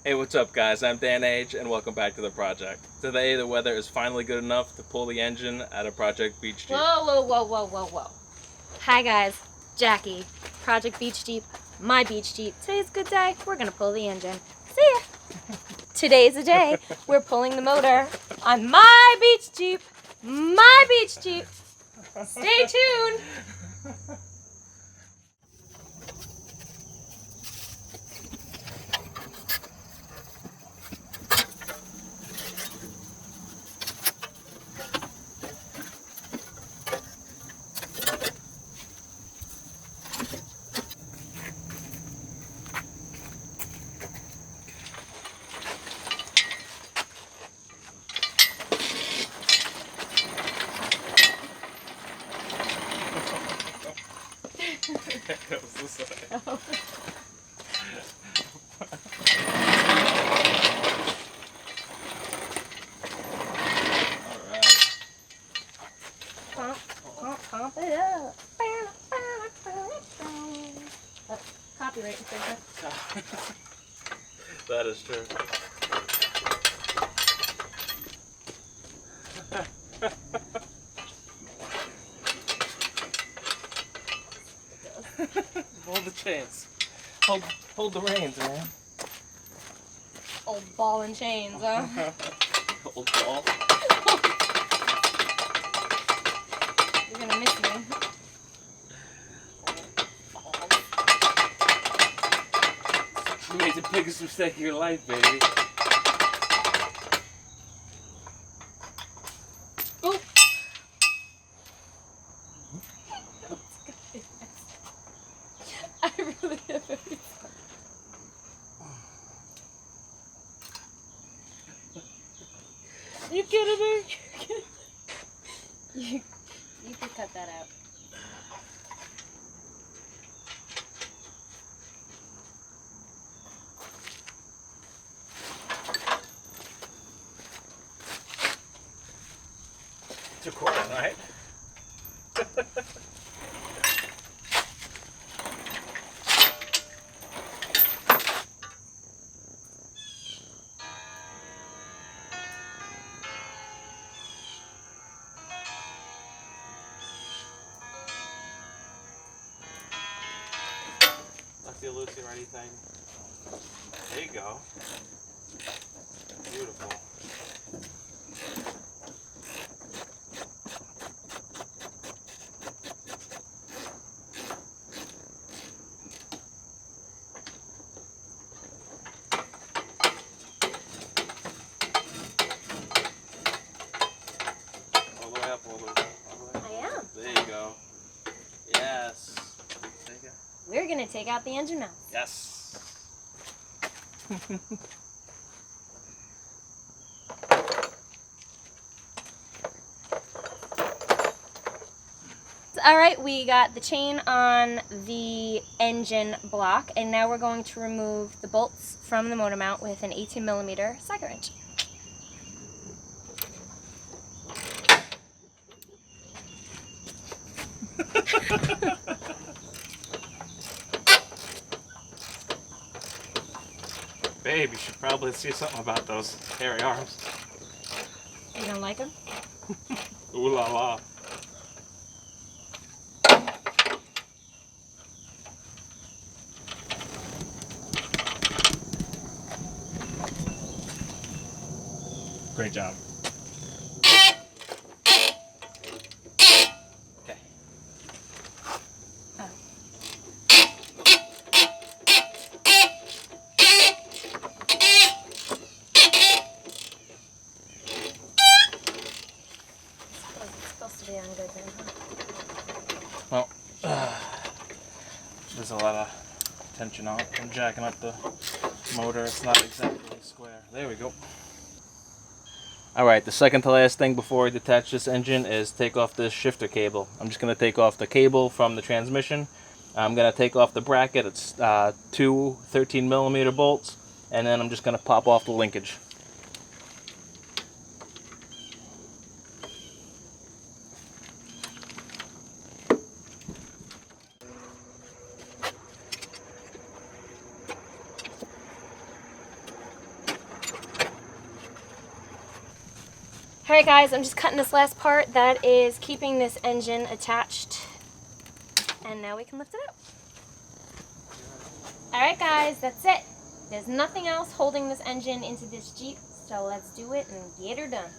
Hey, what's up guys? I'm Dan Age and welcome back to the project. Today the weather is finally good enough to pull the engine out of Project Beach Jeep. Whoa. Hi guys, Jackie, Project Beach Jeep, my Beach Jeep. Today's a good day, we're gonna pull the engine. See ya! Today's the day we're pulling the motor on my Beach Jeep, my Beach Jeep. Stay tuned! That was this way. Oh. Pump it up. Copyright infringement. That is true. Hold the chains. Hold the reins, man. Old ball and chains, huh? Old ball. You're gonna miss me. You made the biggest mistake of your life, baby. Oop. I really have very fun. You kidding me? You could cut that out. It's recording, right? Feel loosey righty thing. There you go. Beautiful. All the way up, all the way up. I am. There you go. Yes. There you go. We're gonna take out the engine mount. Yes. Alright, we got the chain on the engine block, and now we're going to remove the bolts from the motor mount with an 18mm socket wrench. Babe, you should probably see something about those hairy arms. You don't like them? Ooh la la. Great job. Okay. Oh. It's supposed to be on good then, huh? Well, there's a lot of tension on it. I'm jacking up the motor. It's not exactly square. There we go. Alright, the second to last thing before I detach this engine is take off this shifter cable. I'm just going to take off the cable from the transmission. I'm going to take off the bracket. It's two 13mm bolts, and then I'm just going to pop off the linkage. Alright guys, I'm just cutting this last part that is keeping this engine attached. And now we can lift it up. Alright guys, that's it. There's nothing else holding this engine into this Jeep, so let's do it and get her done.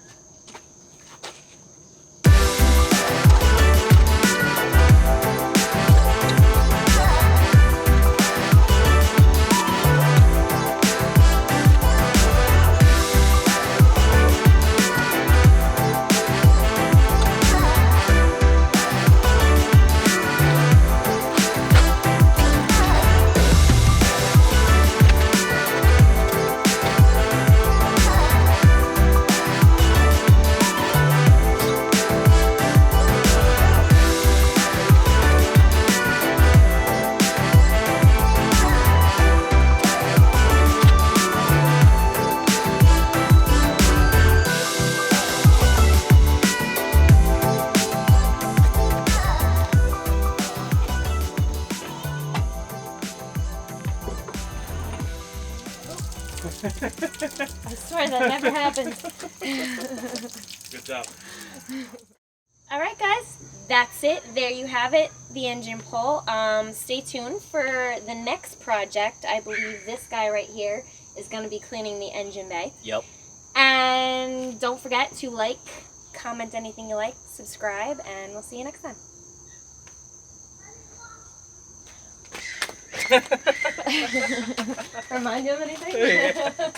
I swear that never happened. Good job. Alright guys, that's it. There you have it, the engine pull. Stay tuned for the next project. I believe this guy right here is going to be cleaning the engine bay. Yep. And don't forget to like, comment anything you like, subscribe, and we'll see you next time. Remind you of anything?